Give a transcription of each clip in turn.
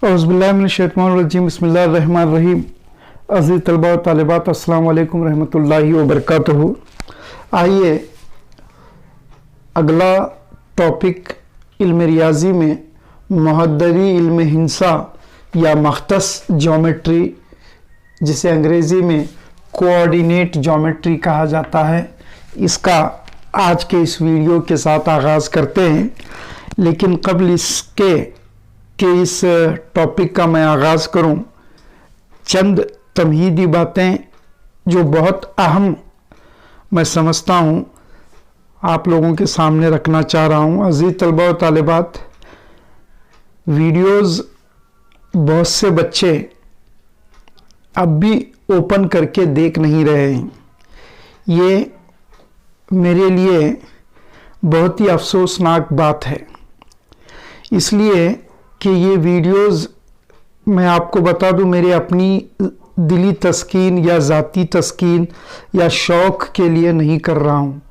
औज़ुबिल्लाहिमिनश्शैतानिर्रजीम बिस्मिल्लाहिर्रहमानिर्रहीम। अज़ीज़ तलबा व तालिबात, अस्सलामु अलैकुम रहमतुल्लाहि व बरकातुहू। आइए अगला टॉपिक इल्म रियाज़ी में मुहद्ददी इल्म हिंसा या मख्तस ज्योमेट्री, जिसे अंग्रेज़ी में कोऑर्डिनेट ज्योमेट्री कहा जाता है, इसका आज के इस वीडियो के साथ आगाज़ करते हैं। लेकिन कबल इसके कि इस टॉपिक का मैं आगाज़ करूं, चंद तमहीदी बातें जो बहुत अहम मैं समझता हूं आप लोगों के सामने रखना चाह रहा हूं। अज़ीज़ तलबा व तालिबात, वीडियोज़ बहुत से बच्चे अब भी ओपन करके देख नहीं रहे हैं। ये मेरे लिए बहुत ही अफसोसनाक बात है, इसलिए कि ये वीडियोज़ मैं आपको बता दूं, मेरे अपनी दिली तस्कीन या ज़ाती तस्कीन या शौक़ के लिए नहीं कर रहा हूँ।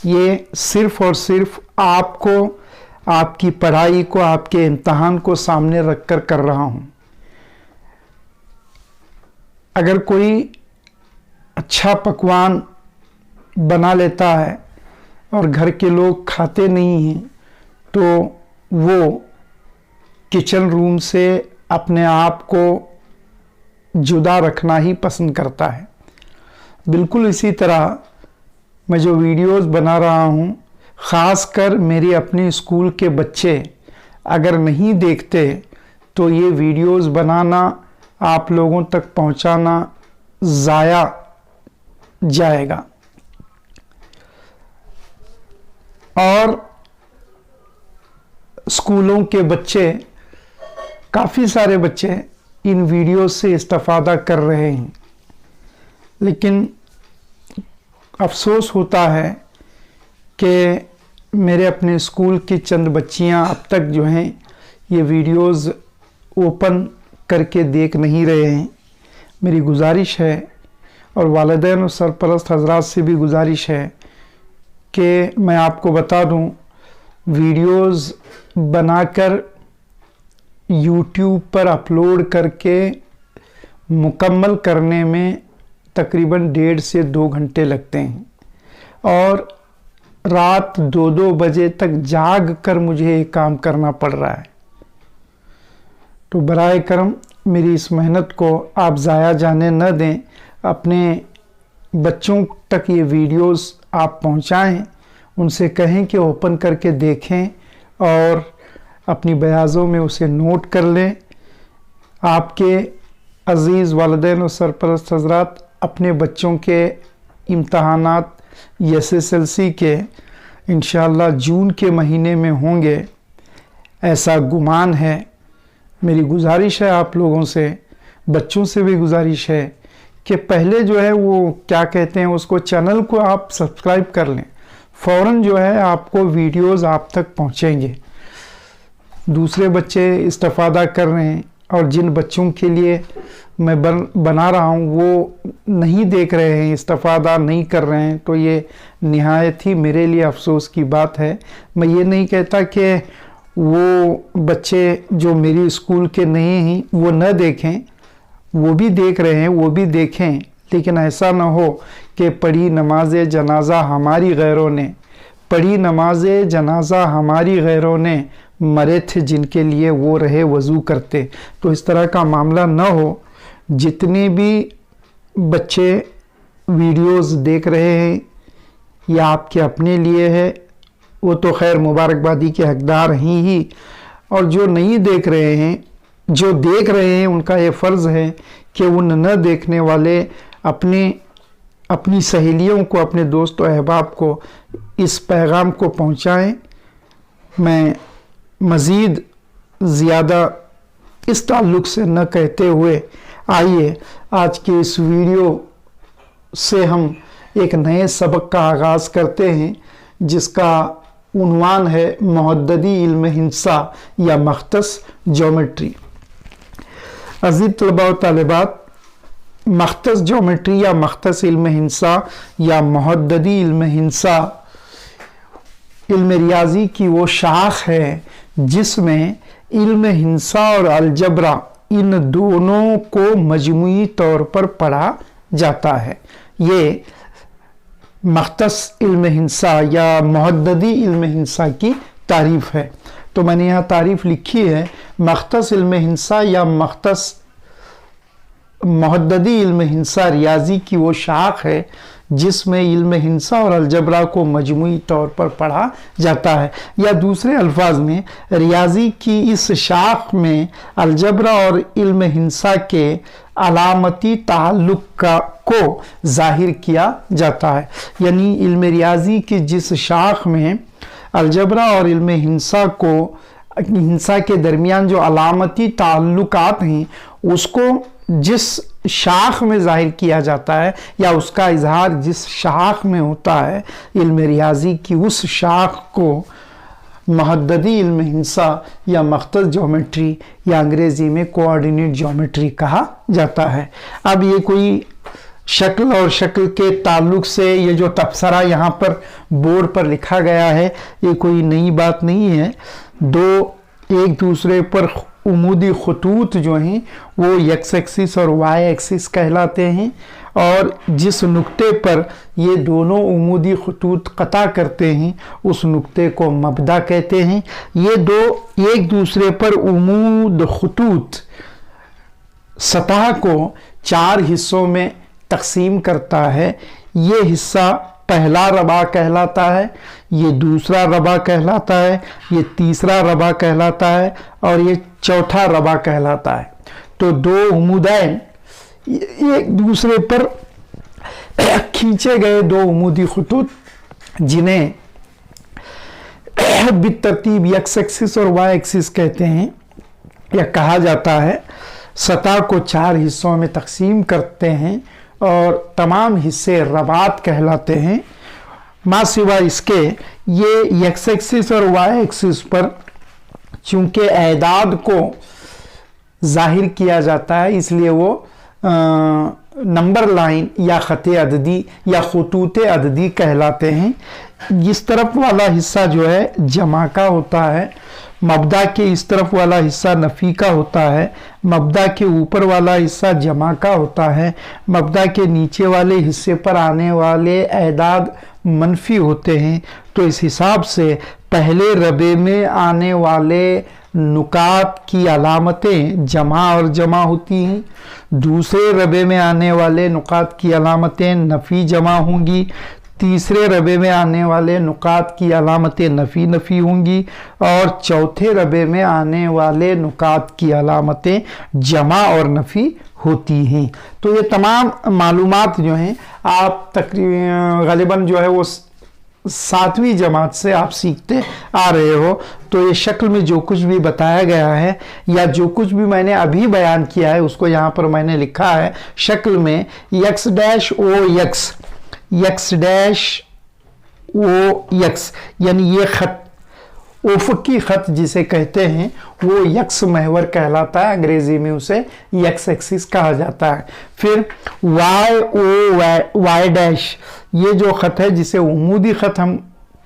ये सिर्फ़ और सिर्फ आपको, आपकी पढ़ाई को, आपके इम्तहान को सामने रख कर रहा हूँ। अगर कोई अच्छा पकवान बना लेता है और घर के लोग खाते नहीं हैं, तो वो किचन रूम से अपने आप को जुदा रखना ही पसंद करता है। बिल्कुल इसी तरह मैं जो वीडियोस बना रहा हूँ, ख़ासकर मेरे अपने स्कूल के बच्चे अगर नहीं देखते तो ये वीडियोस बनाना, आप लोगों तक पहुँचाना ज़ाया जाएगा। और स्कूलों के बच्चे, काफ़ी सारे बच्चे इन वीडियो से इस्तेफ़ादा कर रहे हैं, लेकिन अफसोस होता है कि मेरे अपने स्कूल की चंद बच्चियां अब तक जो हैं ये वीडियोस ओपन करके देख नहीं रहे हैं। मेरी गुजारिश है और वालिदैन और सरपरस्त हजरात से भी गुजारिश है कि मैं आपको बता दूं, वीडियोस बनाकर YouTube पर अपलोड करके मुकम्मल करने में तकरीबन 1.5 से 2 घंटे लगते हैं, और रात 2-2 बजे तक जाग कर मुझे ये काम करना पड़ रहा है। तो बराए करम मेरी इस मेहनत को आप ज़ाया जाने न दें, अपने बच्चों तक ये वीडियोस आप पहुंचाएं, उनसे कहें कि ओपन करके देखें और अपनी बयाज़ों में उसे नोट कर लें। आपके अज़ीज़ वालिदैन और सरपरस्त हज़रात अपने बच्चों के इम्तहानात SSLC के इंशाअल्लाह जून के महीने में होंगे, ऐसा गुमान है। मेरी गुजारिश है आप लोगों से, बच्चों से भी गुजारिश है कि पहले जो है वो क्या कहते हैं उसको, चैनल को आप सब्सक्राइब कर लें, फ़ौरन जो है आपको वीडियोज़ आप तक पहुँचेंगे। दूसरे बच्चे इस्तेफ़ादा कर रहे हैं और जिन बच्चों के लिए मैं बना रहा हूँ वो नहीं देख रहे हैं, इस्तेफ़ादा नहीं कर रहे हैं, तो ये निहायत ही मेरे लिए अफसोस की बात है। मैं ये नहीं कहता कि वो बच्चे जो मेरी स्कूल के नहीं हैं वो न देखें, वो भी देख रहे हैं, वो भी देखें, लेकिन ऐसा ना हो कि पढ़ी नमाज जनाजा हमारी गैरों ने, पढ़ी नमाज जनाजा हमारी गैरों ने, मरे थे जिनके लिए वो रहे वज़ू करते। तो इस तरह का मामला न हो। जितने भी बच्चे वीडियोस देख रहे हैं या आपके अपने लिए है, वो तो खैर मुबारकबादी के हकदार हैं ही, और जो नहीं देख रहे हैं, जो देख रहे हैं, उनका ये फ़र्ज़ है कि उन न देखने वाले अपनी सहेलियों को, अपने दोस्तों अहबाब को इस पैगाम को पहुँचाएँ। मैं मज़ीद ज़्यादा इस ताल्लुक़ से न कहते हुए, आइए आज के इस वीडियो से हम एक नए सबक का आगाज़ करते हैं, जिसका उन्वान है मुहद्ददी इल्म हिंसा या मख्तस ज्योमेट्री। अज़ीज़ तलबा व तालिबात, मख्तस ज्योमेट्री या मख्तस इल्म हिंसा या मुहद्ददी इल्म हिंसा इल्म रियाज़ी की वो शाख है जिसमें इल्म हिंसा और अलजबरा इन दोनों को मजमूई तौर पर पढ़ा जाता है। ये मख्तस इल्म हिंसा या मुहद्ददी इल्म हिंसा की तारीफ है। तो मैंने यहाँ तारीफ लिखी है, मख्तस इल्म हिंसा या मख्तस मुहद्ददी इल्म हिंसा रियाजी की वो शाख है जिसमें इल्म हिंसा और अलजबरा को मजमूई तौर पर पढ़ा जाता है, या दूसरे अल्फाज में रियाजी की इस शाख में अलजबरा और इल्म हिंसा के अलामती ताल्लुक को जाहिर किया जाता है। यानी इल्म रियाजी की जिस शाख में अलजबरा और इल्म हिंसा के दरमियान जो अलामती ताल्लुकात हैं उसको जिस शाख में जाहिर किया जाता है या उसका इजहार जिस शाख में होता है, इल्म रियाजी की उस शाख को मुहद्ददी इल्म हिंसा या मख्तस ज्योमेट्री या अंग्रेजी में कोऑर्डिनेट ज्योमेट्री कहा जाता है। अब ये कोई शक्ल और शक्ल के ताल्लुक से ये जो तबसरा यहाँ पर बोर्ड पर लिखा गया है ये कोई नई बात नहीं है। दो एक दूसरे पर उमूदी खतूत जो हैं वो एक्स एक्सिस और वाई एक्सिस कहलाते हैं, और जिस नुक्ते पर ये दोनों उमूदी खतूत कता करते हैं उस नुक्ते को मबदा कहते हैं। ये दो एक दूसरे पर उमूद खतूत सतह को 4 हिस्सों में तकसीम करता है। ये हिस्सा पहला रबा कहलाता है, ये दूसरा रबा कहलाता है, ये तीसरा रबा कहलाता है और ये चौथा रबा कहलाता है। तो दो उमूदैन एक दूसरे पर खींचे गए दो उमूदी खतूत जिन्हें बितरतीब एक्स एक्सिस और वाई एक्सिस कहते हैं या कहा जाता है, सतह को 4 हिस्सों में तकसीम करते हैं और तमाम हिस्से रबात कहलाते हैं। मां सिवा इसके ये एक्स एक्सिस और वाई एक्सिस पर चूंकि एदाद को जाहिर किया जाता है इसलिए वो नंबर लाइन या ख़त अददी या खतूत अददी कहलाते हैं। इस तरफ वाला हिस्सा जो है जमा का होता है, मबदा के इस तरफ वाला हिस्सा नफ़ी का होता है, मबदा के ऊपर वाला हिस्सा जमा का होता है, मबदा के नीचे वाले हिस्से पर आने वाले एदाद मनफी होते हैं। तो इस हिसाब से पहले रबे में आने वाले नुकात की अलामतें जमा और जमा होती हैं, दूसरे रबे में आने वाले नुकात की अलामतें नफ़ी जमा होंगी, तीसरे रबे में आने वाले नुकात की अलामतें नफ़ी नफ़ी होंगी और चौथे रबे में आने वाले नुकात की अलामतें जमा और नफ़ी होती हैं। तो ये तमाम मालूमात जो हैं आप तकरीबन ग़ालिबन जो है वो 7वीं जमात से आप सीखते आ रहे हो। तो ये शक्ल में जो कुछ भी बताया गया है या जो कुछ भी मैंने अभी बयान किया है उसको यहाँ पर मैंने लिखा है शक्ल में x dash O x, x dash O x, यानी ये ख़त उफ़क़ी ख़त जिसे कहते हैं वो यक्स महवर कहलाता है, अंग्रेज़ी में उसे एक्स एक्सिस कहा जाता है। फिर वाई ओ वाई डैश, ये जो ख़त है जिसे उमूदी ख़त हम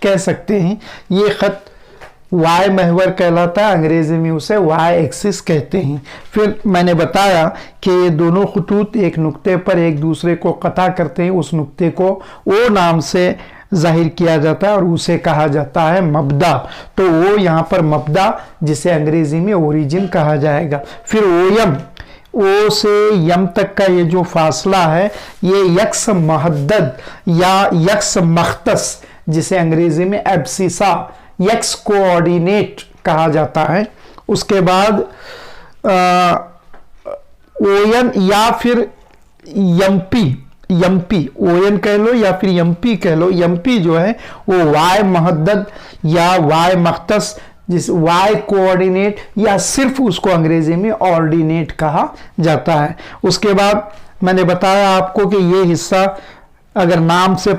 कह सकते हैं, ये ख़त वाई महवर कहलाता है, अंग्रेज़ी में उसे वाई एक्सिस कहते हैं। फिर मैंने बताया कि ये दोनों खतूत एक नुक्ते पर एक दूसरे को कता करते हैं, उस नुक्ते को ओ नाम से जाहिर किया जाता है और उसे कहा जाता है मबदा। तो वो यहाँ पर मबदा जिसे अंग्रेज़ी में ओरिजिन कहा जाएगा। फिर ओयम, ओ से यम तक का ये जो फासला है ये यक्स महद्दद या यक्स मख्तस जिसे अंग्रेज़ी में एब्सिसा यक्स कोऑर्डिनेट कहा जाता है। उसके बाद ओयन या फिर यम्पी ओएन कह लो या फिर यम्पी कह लो। यम्पी जो है वो वाई महद्दद या वाई मख्तस जिस वाई कोऑर्डिनेट या सिर्फ उसको अंग्रेजी में ऑर्डिनेट कहा जाता है। उसके बाद मैंने बताया आपको कि ये हिस्सा अगर नाम से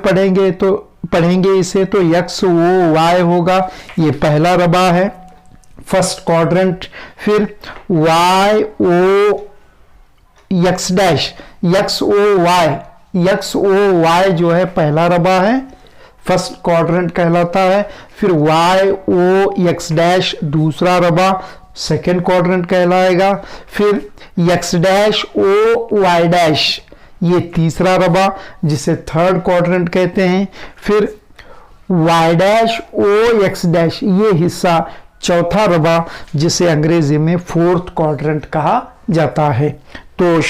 पढ़ेंगे इसे तो यक्स ओ वाई होगा, ये पहला रबा है फर्स्ट क्वाड्रेंट। फिर y O x dash, x O y जो है पहला रबा है, फर्स्ट क्वाड्रेंट कहलाता है। फिर वाई ओ एक्स डैश दूसरा रबा, सेकेंड क्वाड्रेंट कहलाएगा। फिर x dash O y dash ये तीसरा रबा जिसे थर्ड क्वाड्रेंट कहते हैं। फिर y dash O x dash ये हिस्सा चौथा रबा जिसे अंग्रेजी में फोर्थ क्वाड्रेंट कहा जाता है। तो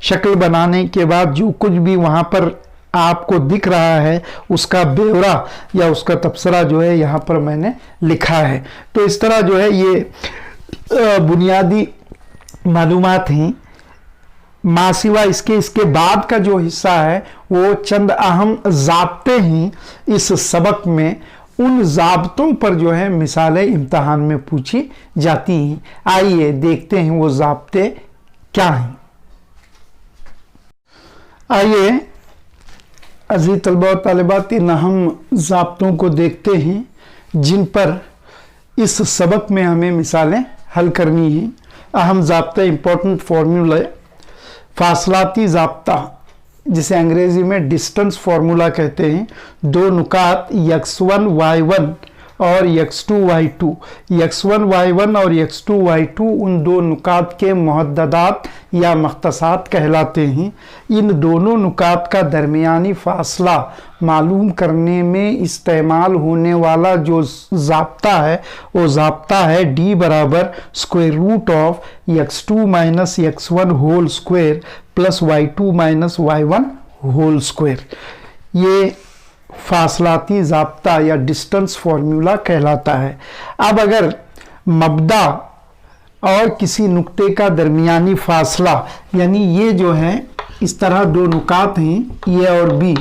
शक्ल बनाने के बाद जो कुछ भी वहां पर आपको दिख रहा है उसका ब्यौरा या उसका तबसरा जो है यहाँ पर मैंने लिखा है। तो इस तरह जो है ये बुनियादी मालूमात हैं। मासिवा इसके बाद का जो हिस्सा है वो चंद अहम ज़ाब्ते हैं इस सबक में। उन ज़ाब्तों पर जो है मिसालें इम्तहान में पूछी जाती हैं। आइए देखते हैं वो ज़ाब्ते क्या हैं। आइए अज़ीज़ तलबा और तालिबात इन अहम ज़ाब्तों को देखते हैं जिन पर इस सबक में हमें मिसालें हल करनी हैं। अहम ज़ाब्ता इम्पोर्टेंट फार्मूला, फासलाती ज़ाब्ता जिसे अंग्रेज़ी में डिस्टेंस फार्मूला कहते हैं। दो नुकात x1 y1 और x2 y2, x1 y1 और x2 y2 उन दो नुकात के मुहद्ददात या मख्तसात कहलाते हैं। इन दोनों नुकात का दरमियानी फासला मालूम करने में इस्तेमाल होने वाला जो ज़ाब्ता है वो ज़ाब्ता है d बराबर square root of x2 minus x1 whole square plus y2 minus y1 whole square. ये फासलाती ज़ाब्ता या डिस्टेंस फार्मूला कहलाता है। अब अगर मबदा और किसी नुक्ते का दरमियानी फासला यानी ये जो है इस तरह दो नुकात हैं ये और बी,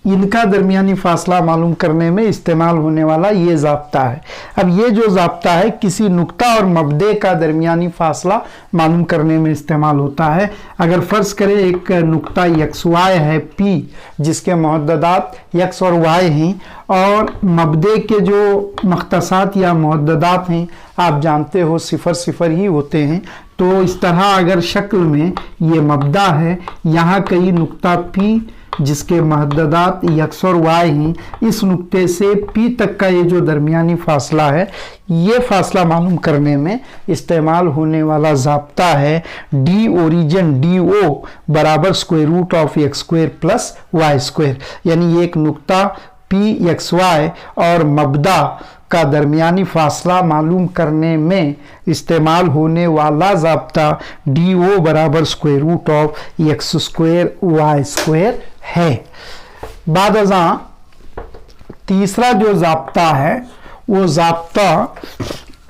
इनका दरमियानी फासला मालूम करने में इस्तेमाल होने वाला ये ज़ाब्ता है। अब ये जो ज़ाब्ता है किसी नुक्ता और मबदे का दरमियानी फासला मालूम करने में इस्तेमाल होता है। अगर फ़र्ज़ करें एक नुक्ता XY है P जिसके मुहद्ददात X और Y हैं और मबदे के जो मख्तसात या मुहद्ददात हैं आप जानते हो 0 0 ही होते हैं। तो इस तरह अगर शक्ल में ये मबदा है, यहाँ कई नुक्ता P जिसके महददात x और y हैं, इस नुक्ते से P तक का ये जो दरमियानी फासला है ये फासला मालूम करने में इस्तेमाल होने वाला ज़ाब्ता है d ओरिजिन DO बराबर square root of x square plus y square. यानी एक नुक्ता PXY और मबदा का दरमियानी फासला मालूम करने में इस्तेमाल होने वाला ज़ाब्ता DO बराबर square root of x square y square है। बाद अज़ां तीसरा जो ज़ाब्ता है वो ज़ाब्ता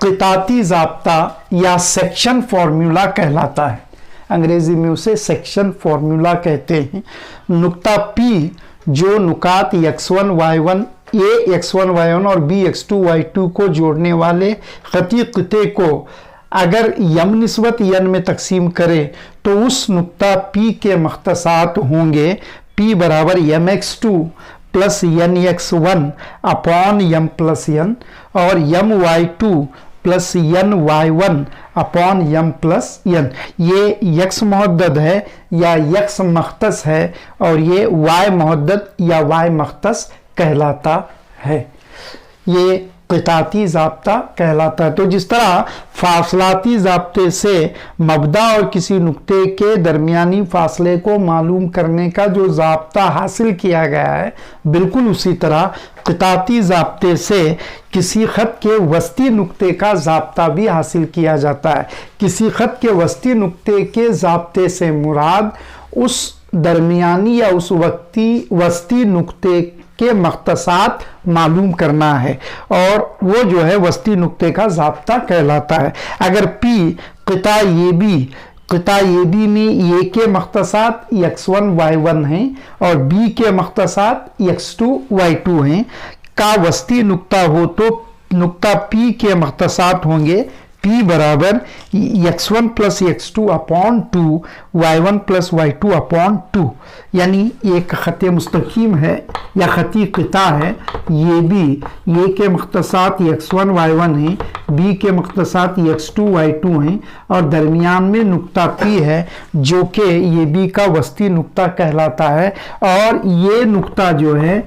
क़िताती ज़ाब्ता या सेक्शन फार्मूला कहलाता है। अंग्रेज़ी में उसे सेक्शन फार्मूला कहते हैं। नुक्ता P जो नुकात x1 y1 A x1 y1 और B x2 y2 को जोड़ने वाले ख़ती क़िते को अगर यम निस्बत n में तकसीम करे तो उस नुक्ता P के मख्तसात होंगे P बराबर mx2 plus nx1 upon m plus n और my2 plus ny1 upon m plus n। ये x मुहद्दद है या x मख्तस है और ये y मुहद्दद या y मख्तस कहलाता है। ये क़िताती ज़ाब्ता कहलाता है। तो जिस तरह फासलाती ज़ाब्ते से मबदा और किसी नुक्ते के दरमियानी फासले को मालूम करने का जो ज़ाब्ता हासिल किया गया है बिल्कुल उसी तरह क़िताती ज़ाब्ते से किसी ख़त के वस्ती नुक्ते का ज़ाब्ता भी हासिल किया जाता है। किसी ख़त के वस्ती नुक्ते के ज़ाब्ते से मुराद उस दरमियानी या उस वस्ती नुक्ते के मख्तसात मालूम करना है और वो जो है वस्ती नुक्ते का ज़ाब्ता कहलाता है। अगर P क़िता ये बी में A के मख्तसात x1 y1 हैं और B के मख्तसात x2 y2 हैं का वस्ती नुक्ता हो तो नुक्ता P के मख्तसात होंगे P बराबर x1 plus x2 upon 2 y1 plus y2 upon 2। यानी एक ख़त मुस्तकीम है या ख़ती क़िता है। ये के मख्तसात x1 y1 हैं, B के मख्तसात x2 y2 हैं और दरमियान में नुक्ता P है जो कि ये B का वस्ती नुक्ता कहलाता है। और ये नुक्ता जो है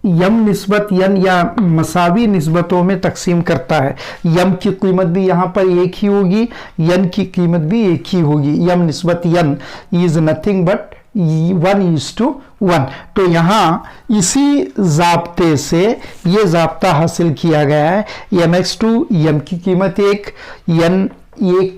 यम निस्बत यन या मसावी निस्बतों में तकसीम करता है। यम की कीमत भी यहाँ पर एक ही होगी, यन की कीमत भी एक ही होगी। यम निस्बत यन इज नथिंग बट 1:1। तो यहाँ इसी जाब्ते से ये जाब्ता हासिल किया गया है। mx2 यम की कीमत 1, यन 1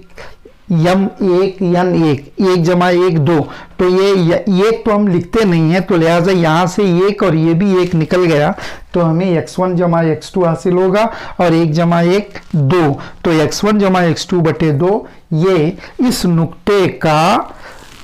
यम 1 यन 1, 1 जमा 1 2। तो ये एक तो हम लिखते नहीं है, तो लिहाजा यहाँ से 1 और ये भी 1 निकल गया, तो हमें x1 जमा x2 हासिल होगा और 1 जमा 1 2। तो x1 जमा x2 बटे 2 ये इस नुक्ते का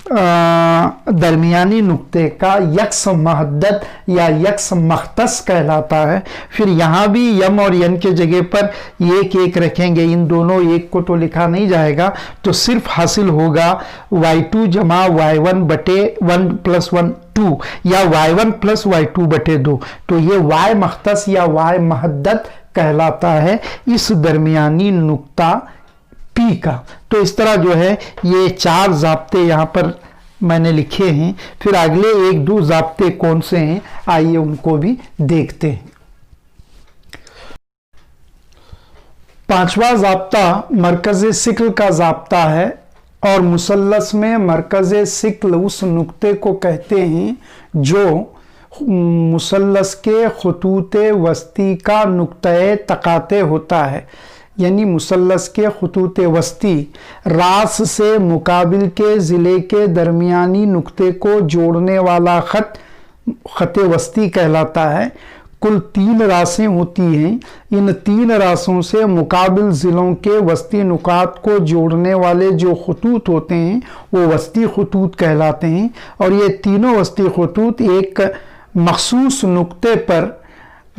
दरमियानी नुक्ते का यक्स महद्दत या यक्स मख्तस कहलाता है। फिर यहाँ भी यम और यन के जगह पर 1 1 रखेंगे, इन दोनों 1 को तो लिखा नहीं जाएगा, तो सिर्फ हासिल होगा y2 जमा y1 बटे 1 + 1 2 या y1 + y2 बटे 2। तो ये y मख्तस या y महद्दत कहलाता है इस दरमियानी नुक्ता P का। तो इस तरह जो है ये 4 ज़ाब्ते यहाँ पर मैंने लिखे हैं। फिर अगले 1-2 ज़ाब्ते कौन से हैं, आइए उनको भी देखते हैं। 5वां ज़ाब्ता मरकज़ सिक्ल का ज़ाब्ता है और मुसल्लस में मरकज़ सिक्ल उस नुक्ते को कहते हैं जो मुसल्लस के खतूत वस्ती का नुक्ते तकाते होता है। यानी मुसल्लस के खतूत वस्ती रास से मुकाबिल के ज़िले के दरमियानी नुक्ते को जोड़ने वाला खत वस्ती कहलाता है। कुल 3 रासें होती हैं। इन 3 रासों से मुकाबिल ज़िलों के वस्ती नुकात को जोड़ने वाले जो खतूत होते हैं वो वस्ती खतूत कहलाते हैं। और ये तीनों वस्ती खतूत एक मखसूस नुक्ते पर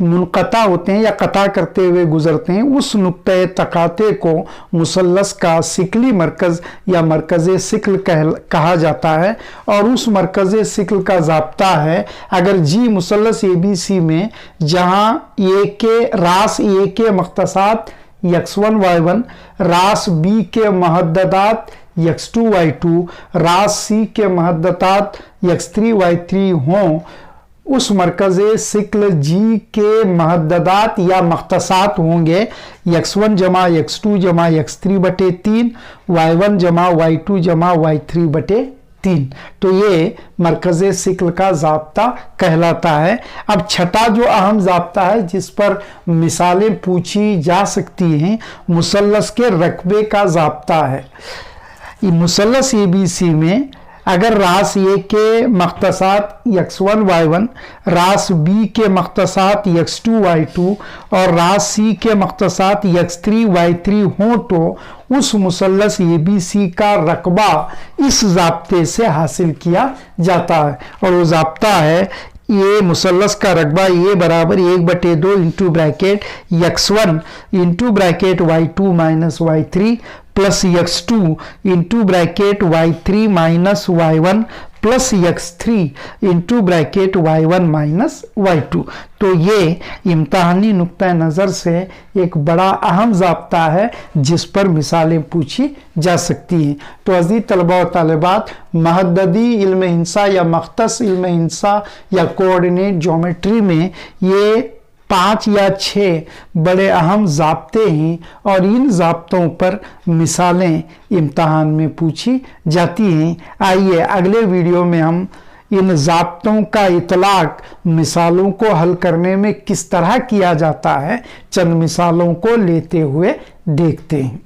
मुनक़ता होते हैं या कता करते हुए गुजरते हैं। उस नुक्ते तकाते को मुसल्लस का सिकली मरकज़ या मरकज़ सिक्ल कहा जाता है। और उस मरकज़ सिक्ल का ज़ाब्ता है, अगर जी मुसल्लस ABC में जहाँ A के रास A के मख्तसात x1 y1, रास B के महद्ददात x2 y2, रास C के महद्ददात x3 y3 हों, उस मरकज़ सिक्ल जी के महद्ददात या मख्तसात होंगे x1 जमा x2 जमा x3 बटे 3, y1 जमा y2 जमा y3 बटे 3। तो ये मरकज़ सिक्ल का ज़ाब्ता कहलाता है। अब छठा जो अहम ज़ाब्ता है जिस पर मिसालें पूछी जा सकती हैं, मुसल्लस के रकबे का ज़ाब्ता है। मुसल्लस ABC में अगर रास A के मख्तसात x1 y1, रास B के मख्तसात x2 y2 और रास C के मख्तसात x3 y3 हों, तो उस मुसल्लस ABC का रकबा इस ज़ाब्ते से हासिल किया जाता है। और वो ज़ाब्ता है ये मुसल्लस का रकबा A बराबर 1/2 into bracket x1 into bracket y2 minus y3 plus x2 into bracket y3 minus y1 plus x3 into bracket y1 minus y2। तो ये इम्तहानी नुक्ता नज़र से एक बड़ा अहम ज़ाब्ता है जिस पर मिसालें पूछी जा सकती हैं। तो अज़ीज़ तलबा व तालिबात, महद्ददी इल्म हिंसा या मख्तस इल्म हिंसा या कोऑर्डिनेट ज्योमेट्री में ये 5 या 6 बड़े अहम ज़ाब्ते हैं और इन ज़ाब्तों पर मिसालें इम्तहान में पूछी जाती हैं। आइए अगले वीडियो में हम इन ज़ाब्तों का इतलाक़ मिसालों को हल करने में किस तरह किया जाता है, चंद मिसालों को लेते हुए देखते हैं।